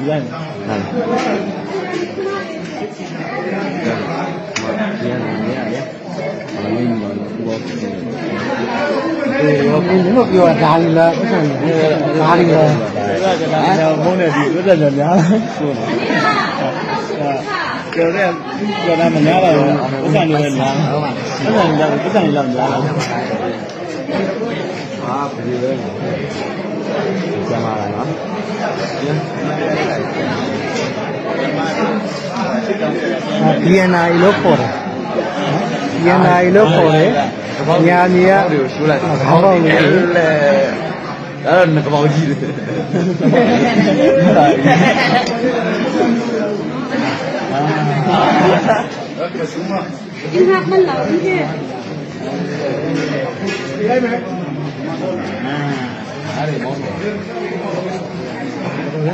ရိုက် ဒီကနေရရအမင်းမလို့ဘောလို့ပြောတာဒါလေးလားဥစ္စာဒါလေးလား ဒါကလည်းမုန်းနေပြီဥစ္စာကြများဟုတ်ကျော်တဲ့ကျော်တာမများပါဘူးဥစ္စာတွေလည်းများဥစ္စာတွေလည်းများတယ်ဟာပြည်ပဲကျမလာနော်BNI လို့ခေါ်တယ် BNI လို့ခေါ်တယ်ညာကြီးက တွေကိုရှိုးလိုက် ခေါင်းပေါက်ကြီး အဲ့တော့ငကောက်ကြီးတယ် 你看很老的。အဲ့ဒီမောင်းတယ်